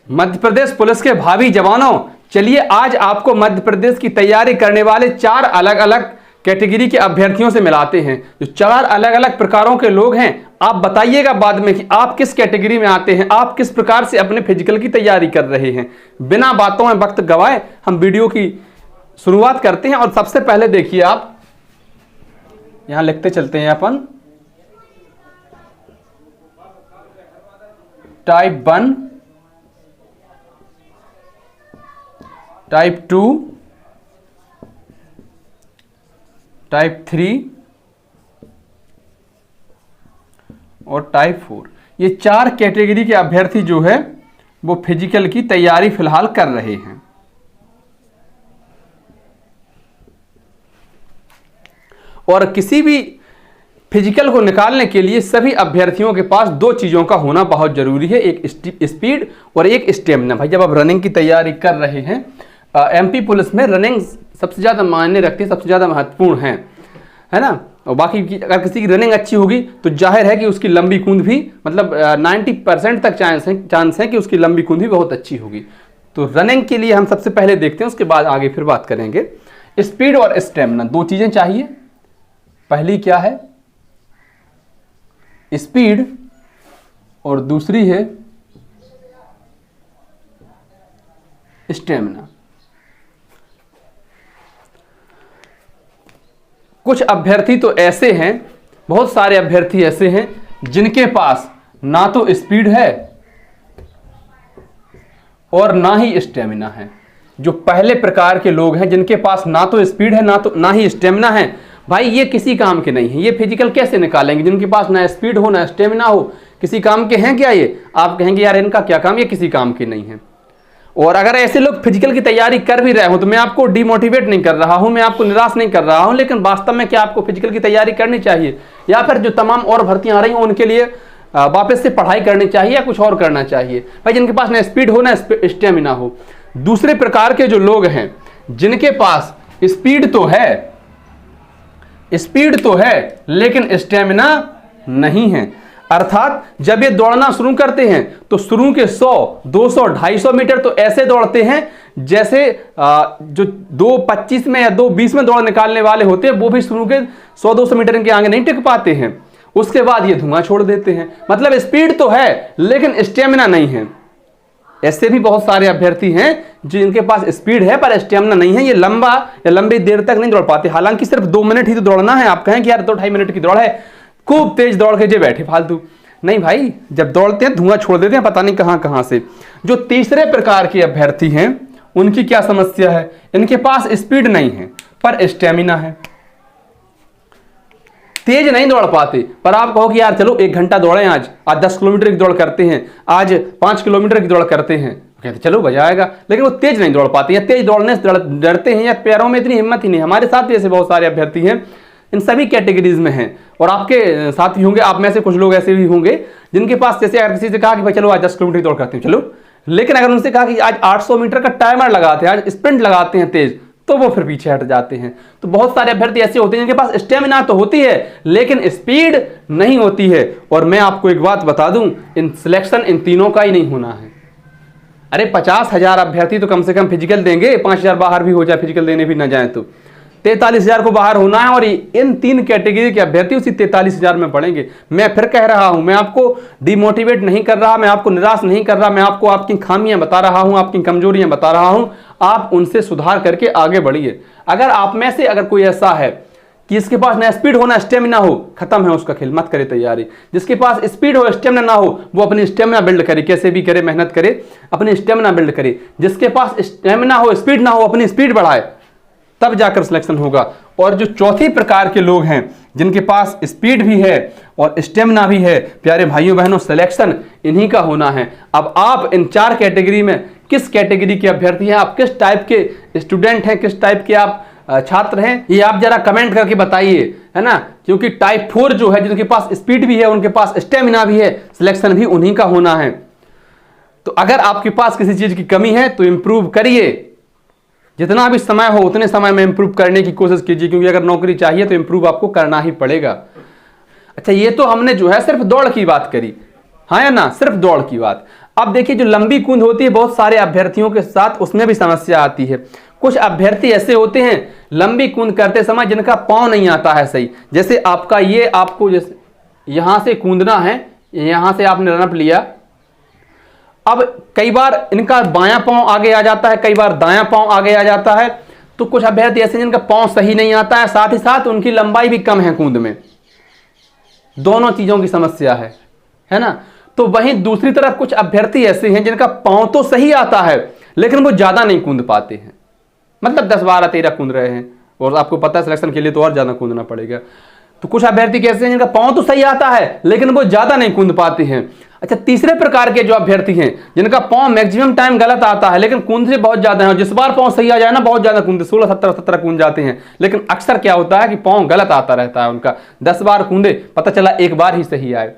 Madhya Pradesh police के भावी जवानों, चलिए आज आपको मध्य प्रदेश की तैयारी करने वाले 4 अलग अलग कैटेगरी के अभ्यर्थियों से मिलाते हैं। जो 4 अलग अलग प्रकारों के लोग हैं, आप बताइएगा बाद में कि आप किस कैटेगरी में आते हैं, आप किस प्रकार से अपने फिजिकल की तैयारी कर रहे हैं। बिना बातों में वक्त गवाए हम वीडियो की शुरुआत करते हैं। और सबसे पहले देखिए, आप यहां लिखते चलते हैं अपन टाइप 1, टाइप 2, टाइप 3 और टाइप 4। ये 4 कैटेगरी के अभ्यर्थी जो है वो फिजिकल की तैयारी फिलहाल कर रहे हैं। और किसी भी फिजिकल को निकालने के लिए सभी अभ्यर्थियों के पास 2 चीजों का होना बहुत जरूरी है, एक स्पीड और एक स्टेमिना। भाई जब आप रनिंग की तैयारी कर रहे हैं, एमपी पुलिस में रनिंग सबसे ज्यादा मायने रखती है, सबसे ज्यादा महत्वपूर्ण है ना। और बाकी अगर किसी की रनिंग अच्छी होगी तो जाहिर है कि उसकी लंबी कूद भी, मतलब 90% तक चांस है कि उसकी लंबी कूद भी बहुत अच्छी होगी। तो रनिंग के लिए हम सबसे पहले देखते हैं, उसके बाद आगे फिर बात करेंगे। स्पीड और स्टेमिना 2 चीजें चाहिए। पहली क्या है? स्पीड, और दूसरी है स्टेमिना। कुछ अभ्यर्थी तो ऐसे हैं, बहुत सारे अभ्यर्थी ऐसे हैं जिनके पास ना तो स्पीड है और ना ही स्टेमिना है। जो पहले प्रकार के लोग हैं जिनके पास ना तो स्पीड है ना ही स्टेमिना है, भाई ये किसी काम के नहीं है। ये फिजिकल कैसे निकालेंगे? जिनके पास ना स्पीड हो ना स्टेमिना हो, किसी काम के हैं क्या ये? आप कहेंगे यार इनका क्या काम, ये किसी काम के नहीं है। और अगर ऐसे लोग फिजिकल की तैयारी कर भी रहे हो तो मैं आपको डिमोटिवेट नहीं कर रहा हूं, मैं आपको निराश नहीं कर रहा हूं, लेकिन वास्तव में क्या आपको फिजिकल की तैयारी करनी चाहिए, या फिर जो तमाम और भर्तियां आ रही हैं उनके लिए वापस से पढ़ाई करनी चाहिए या कुछ और करना चाहिए? भाई जिनके पास ना स्पीड हो ना स्टेमिना हो। दूसरे प्रकार के जो लोग हैं जिनके पास स्पीड तो है लेकिन स्टेमिना नहीं है, अर्थात जब ये दौड़ना शुरू करते हैं तो शुरू के 100, 200, 250 मीटर तो ऐसे दौड़ते हैं जैसे जो 2:25 में या 2:20 में दौड़ निकालने वाले होते हैं वो भी शुरू के 100-200 मीटर के आगे नहीं टिक पाते हैं। उसके बाद ये धुआं छोड़ देते हैं। मतलब स्पीड तो है लेकिन स्टेमिना नहीं है। ऐसे भी बहुत सारे अभ्यर्थी हैं जिनके पास स्पीड है पर स्टेमिना नहीं है। ये लंबा या लंबी देर तक नहीं दौड़ पाते, हालांकि सिर्फ 2 मिनट ही तो दौड़ना है। आप कहें कि यार 2-2.5 मिनट की दौड़ है, खूब तेज दौड़ के जो बैठे फालतू, नहीं भाई, जब दौड़ते हैं धुआं छोड़ देते हैं पता नहीं कहां से। जो तीसरे प्रकार के अभ्यर्थी हैं उनकी क्या समस्या है? इनके पास स्पीड नहीं है पर स्टेमिना है, तेज नहीं दौड़ पाते। पर आप कहो कि यार चलो 1 घंटा दौड़ें, आज 10 किलोमीटर की दौड़ करते हैं, आज 5 किलोमीटर की दौड़ करते हैं, कहते चलो मजा आएगा, लेकिन वो तेज नहीं दौड़ पाते, या तेज दौड़ने से डरते हैं, या पैरों में इतनी हिम्मत ही नहीं। हमारे साथ भी ऐसे बहुत सारे अभ्यर्थी हैं, इन सभी कैटेगरीज में हैं, और आपके साथ भी होंगे, आप में से कुछ लोग ऐसे भी होंगे जिनके पास, जैसे अगर किसी से कहा कि भाई चलो आज 10 किलोमीटर की दौड़ करते हैं, चलो, लेकिन अगर उनसे कहा कि आज 800 मीटर का टाइमर लगाते हैं, आज स्प्रिंट लगाते हैं तेज, तो वो फिर पीछे हट जाते हैं। तो बहुत सारे अभ्यर्थी ऐसे होते हैं जिनके पास स्टेमिना तो होती है लेकिन स्पीड नहीं होती है। और मैं आपको एक बात बता दूं, इन सिलेक्शन इन तीनों का ही नहीं होना है। अरे 50,000 अभ्यर्थी तो कम से कम फिजिकल देंगे, 5,000 बाहर भी हो जाए, फिजिकल देने भी ना जाए तो 43,000 को बाहर होना है, और इन 3 कैटेगरी के अभ्यर्थी उसी 43,000 में पढ़ेंगे। मैं फिर कह रहा हूं, मैं आपको डिमोटिवेट नहीं कर रहा, मैं आपको निराश नहीं कर रहा, मैं आपको आपकी खामियां बता रहा हूं, आपकी कमजोरियां बता रहा हूं। आप उनसे सुधार करके आगे बढ़िए। अगर आप में से अगर कोई ऐसा है कि इसके पास ना स्पीड हो ना स्टेमिना हो, खत्म है उसका खेल, मत करे तैयारी। जिसके पास स्पीड हो स्टेमिना ना हो, वो अपनी स्टेमिना बिल्ड करे, कैसे भी करे, मेहनत करे, अपनी स्टेमिना बिल्ड करे। जिसके पास स्टेमिना हो स्पीड ना हो, अपनी स्पीड बढ़ाए, तब जाकर सिलेक्शन होगा। और जो चौथी प्रकार के लोग हैं जिनके पास स्पीड भी है और स्टेमिना भी है, प्यारे भाइयों बहनों, सिलेक्शन इन्हीं का होना है। अब आप इन 4 कैटेगरी में किस कैटेगरी के अभ्यर्थी हैं, आप किस टाइप के स्टूडेंट हैं, किस टाइप के आप छात्र हैं, ये आप जरा कमेंट करके बताइए, है ना। क्योंकि टाइप 4 जो है, जिनके पास स्पीड भी है, उनके पास स्टेमिना भी है, सिलेक्शन भी उन्हीं का होना है। तो अगर आपके पास किसी चीज की कमी है तो इंप्रूव करिए, जितना भी समय हो उतने समय में इंप्रूव करने की कोशिश कीजिए, क्योंकि अगर नौकरी चाहिए तो इंप्रूव आपको करना ही पड़ेगा। अच्छा, ये तो हमने जो है सिर्फ दौड़ की बात करी, हाँ या ना, सिर्फ दौड़ की बात। अब देखिए जो लंबी कूंद होती है बहुत सारे अभ्यर्थियों के साथ उसमें भी समस्या आती है। कुछ अभ्यर्थी ऐसे होते हैं लंबी कूंद करते समय जिनका पांव नहीं आता है सही। जैसे आपका ये आपको जैसे यहां से कूदना है, यहां से आपने रनअप लिया, अब कई बार इनका बायां पांव आगे आ जाता है, कई बार दायां पांव आगे आ जाता है। तो कुछ अभ्यर्थी ऐसे जिनका पांव सही नहीं आता है, साथ ही साथ उनकी लंबाई भी कम है कूंद में, दोनों चीजों की समस्या है ना। तो वहीं दूसरी तरफ कुछ अभ्यर्थी ऐसे हैं जिनका पांव तो सही आता है लेकिन वो ज्यादा नहीं कूद पाते हैं, मतलब 10 12 13 कूद रहे हैं, और आपको पता है सिलेक्शन के लिए तो और ज्यादा कूदना पड़ेगा। तो कुछ अभ्यर्थी कैसे हैं जिनका पांव तो सही आता है लेकिन वो ज्यादा नहीं कूद पाते हैं। अच्छा, तीसरे प्रकार के जो अभ्यर्थी हैं जिनका पांव मैक्सिमम टाइम गलत आता है लेकिन कूदते बहुत ज्यादा है, जिस बार पांव सही आ जाए ना बहुत ज्यादा कूदते 16 17 कूद जाते हैं, लेकिन अक्सर क्या होता है कि पांव गलत आता रहता है उनका, 10 बार कूदे पता चला एक बार ही सही आए।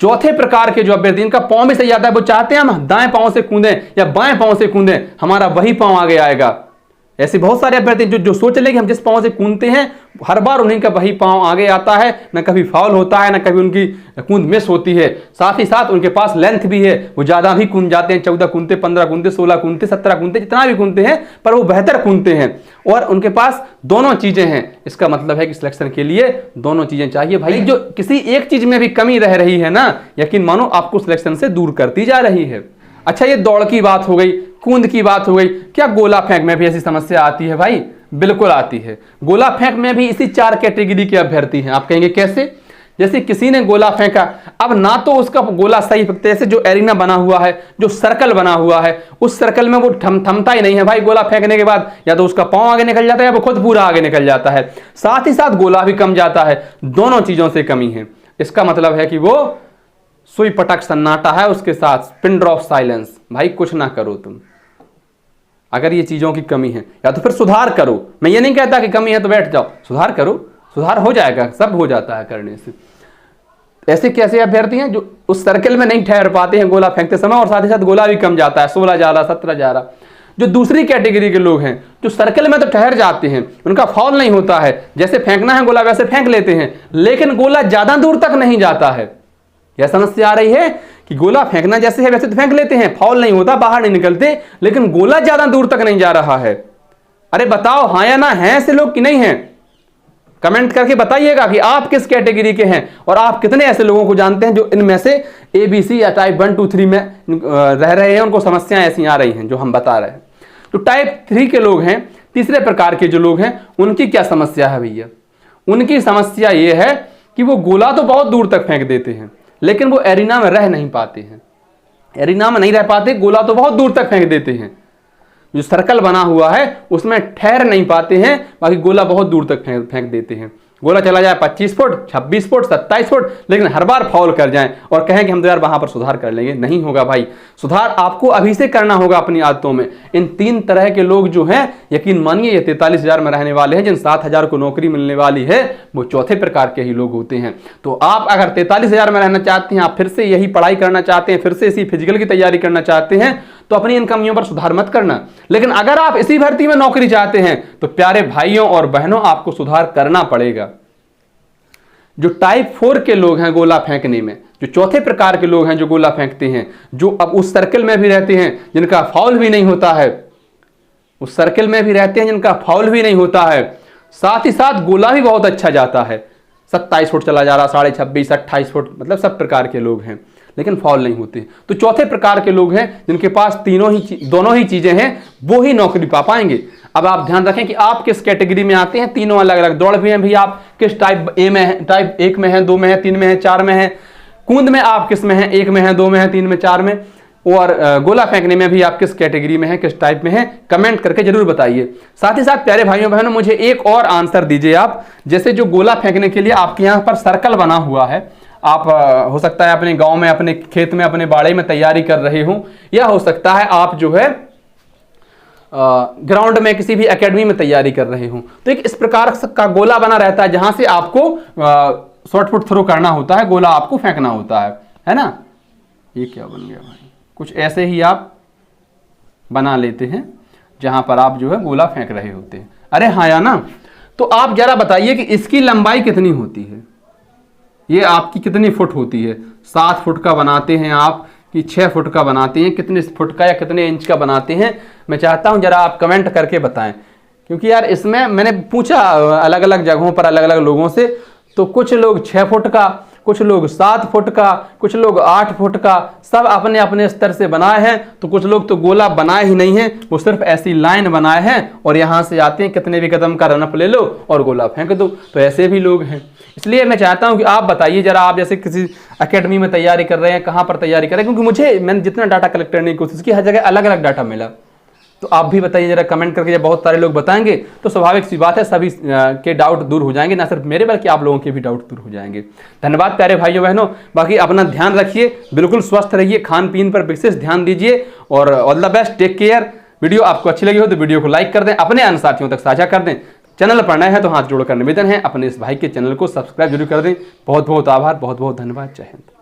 चौथे प्रकार के जो अभ्यर्थी इनका पांव भी सही आता है, वो चाहते हैं हम दाएं पांव से कूदें या बाएं पांव से कूदें, हमारा वही पांव आगे आएगा। ऐसे बहुत सारे अभ्यर्थी जो सोच ले कि हम जिस पांव से कूदते हैं हर बार उन्हीं का वही पांव आगे आता है, न कभी फाउल होता है न कभी उनकी कूद मिस होती है। साथ ही साथ उनके पास लेंथ भी है, वो ज्यादा भी कूद जाते हैं, 14 कूदते, 15 कूदते, 16 कूदते, 17 कूदते, जितना भी कूदते हैं पर वो बेहतर कूदते हैं और उनके पास दोनों चीजें हैं। इसका मतलब है कि सिलेक्शन के लिए दोनों चीजें चाहिए भाई। जो किसी एक चीज में भी कमी रह रही है ना, यकीन मानो आपको सिलेक्शन से दूर करती जा रही है। अच्छा, ये दौड़ की बात हो गई, कूद की बात हो गई, क्या गोला फेंक में भी ऐसी समस्या आती है भाई? बिल्कुल आती है। गोला फेंक में भी इसी 4 कैटेगरी के अभ्यर्थी हैं। आप कहेंगे कैसे? जैसे किसी ने गोला फेंका, अब ना तो उसका गोला सही फेंकते, जैसे जो एरिना बना हुआ है, जो सर्कल बना हुआ है, उस सर्कल में वो थमता ही नहीं है भाई। गोला फेंकने के बाद या तो उसका पांव आगे निकल जाता है या वो खुद पूरा आगे निकल जाता है, साथ ही साथ गोला भी कम जाता है। दोनों चीजों से कमी है। इसका मतलब है कि वो सुई पटक सन्नाटा है, उसके साथ पिन ड्रॉप साइलेंस। भाई कुछ ना करो तुम, अगर ये चीजों की कमी है या तो फिर सुधार करो। मैं ये नहीं कहता कि कमी है तो बैठ जाओ, सुधार करो, सुधार हो जाएगा, सब हो जाता है करने से। ऐसे कैसे अभ्यर्थी हैं जो उस सर्कल में नहीं ठहर पाते हैं गोला फेंकते समय और साथ ही साथ गोला भी कम जाता है, 16 जा रहा, 17 जा रहा। जो दूसरी कैटेगरी के लोग हैं जो सर्कल में तो ठहर जाते हैं, उनका फाउल नहीं होता है, जैसे फेंकना है गोला वैसे फेंक लेते हैं, लेकिन गोला ज्यादा दूर तक नहीं जाता है। यह समस्या आ रही है कि गोला फेंकना जैसे है वैसे तो फेंक लेते हैं, फाउल नहीं होता, बाहर नहीं निकलते, लेकिन गोला ज्यादा दूर तक नहीं जा रहा है। अरे बताओ हाँ या ना, हैं ऐसे लोग कि नहीं हैं? कमेंट करके बताइएगा कि आप किस कैटेगरी के हैं और आप कितने ऐसे लोगों को जानते हैं जो इनमें से ABC या टाइप 1 2 3 में रह रहे हैं, उनको समस्याएं ऐसी आ रही हैं जो हम बता रहे हैं। तो टाइप 3 के लोग हैं, तीसरे प्रकार के जो लोग हैं, उनकी क्या समस्या है भैया? उनकी समस्या यह है कि वो गोला तो बहुत दूर तक फेंक देते हैं लेकिन वो एरिना में रह नहीं पाते हैं, एरिना में नहीं रह पाते, गोला तो बहुत दूर तक फेंक देते हैं। जो सर्कल बना हुआ है उसमें ठहर नहीं पाते हैं, बाकी गोला बहुत दूर तक फेंक देते हैं। गोला चला जाए 25 फुट, 26 फुट, 27 फुट, लेकिन हर बार फाउल कर जाएं और कहें कि हम तो यार वहां पर सुधार कर लेंगे। नहीं होगा भाई, सुधार आपको अभी से करना होगा अपनी आदतों में। इन 3 तरह के लोग जो हैं, यकीन मानिए ये 43,000 में रहने वाले हैं, जिन 7,000 को नौकरी मिलने वाली है वो चौथे प्रकार के ही लोग होते हैं। तो आप अगर 43,000 में रहना चाहते हैं, आप फिर से यही पढ़ाई करना चाहते हैं, फिर से इसी फिजिकल की तैयारी करना चाहते हैं, तो अपनी इन कमियों पर सुधार मत करना। लेकिन अगर आप इसी भर्ती में नौकरी चाहते हैं तो प्यारे भाइयों और बहनों आपको सुधार करना पड़ेगा। जो टाइप 4 के लोग हैं गोला फेंकने में, जो चौथे प्रकार के लोग हैं जो गोला फेंकते हैं, जो अब उस सर्कल में भी रहते हैं जिनका फाउल भी नहीं होता है, उस सर्कल में भी रहते हैं जिनका फाउल भी नहीं होता है, साथ ही साथ गोला भी बहुत अच्छा जाता है, 27 फुट चला जा रहा, 26.5 28 फुट, मतलब सब प्रकार के लोग हैं लेकिन फाउल नहीं होते। तो चौथे प्रकार के लोग हैं जिनके पास दोनों ही चीजें हैं, वो ही नौकरी पा पाएंगे। अब आप ध्यान रखें कि आप किस कैटेगरी में आते हैं, तीनों अलग अलग। दौड़ भी हैं भी, आप किस टाइप ए में है, टाइप 1 में है, 2 में है, 3 में है, 4 में है। कूद में आप किस में है, 1 में है, 2 में है, 3 में, 4 में। और गोला फेंकने में भी आप किस कैटेगरी में है, किस टाइप में है, कमेंट करके जरूर बताइए। साथ ही साथ प्यारे भाइयों बहनों, मुझे एक और आंसर दीजिए आप। जैसे जो गोला फेंकने के लिए आपके यहाँ पर सर्कल बना हुआ है, आप हो सकता है अपने गांव में, अपने खेत में, अपने बाड़े में तैयारी कर रहे हो, या हो सकता है आप जो है ग्राउंड में किसी भी एकेडमी में तैयारी कर रहे हो। तो एक इस प्रकार का गोला बना रहता है जहां से आपको शॉर्ट पुट थ्रो करना होता है, गोला आपको फेंकना होता है ना। ये क्या बन गया भाई? कुछ ऐसे ही आप बना लेते हैं जहां पर आप जो है गोला फेंक रहे होते हैं। अरे हाँ या ना? तो आप जरा बताइए कि इसकी लंबाई कितनी होती है, ये आपकी कितनी फुट होती है? 7 फुट का बनाते हैं आप कि 6 फुट का बनाते हैं, कितने फुट का या कितने इंच का बनाते हैं। मैं चाहता हूं जरा आप कमेंट करके बताएं, क्योंकि यार इसमें मैंने पूछा अलग अलग जगहों पर अलग अलग लोगों से, तो कुछ लोग 6 फुट का, कुछ लोग 7 फुट का, कुछ लोग 8 फुट का, सब अपने अपने स्तर से बनाए हैं। तो कुछ लोग तो गोला बनाए ही नहीं है, वो सिर्फ ऐसी लाइन बनाए हैं और यहाँ से आते हैं कितने भी कदम का रनअप ले लो और गोला फेंक दो। तो ऐसे भी लोग हैं। इसलिए मैं चाहता हूं कि आप बताइए जरा, आप जैसे किसी एकेडमी में तैयारी कर रहे हैं, कहाँ पर तैयारी कर रहे हैं, क्योंकि मैंने जितना डाटा कलेक्ट करने की कोशिश की, हर जगह अलग अलग डाटा मिला। तो आप भी बताइए जरा कमेंट करके, जब बहुत सारे लोग बताएंगे तो स्वाभाविक सी बात है सभी के डाउट दूर हो जाएंगे, ना सिर्फ मेरे बल्कि आप लोगों के भी डाउट दूर हो जाएंगे। धन्यवाद प्यारे भाइयों बहनों। बाकी अपना ध्यान रखिए, बिल्कुल स्वस्थ रहिए, खान पीन पर विशेष ध्यान दीजिए और all the best, take care. Video आपको अच्छी लगी हो तो वीडियो को लाइक कर दें, अपने अन्य साथियों तक साझा कर दें। चैनल पर नए हैं तो हाथ जोड़कर निवेदन है, अपने इस भाई के चैनल को सब्सक्राइब जरूर कर दें। बहुत बहुत आभार, बहुत बहुत धन्यवाद। जय हिंद।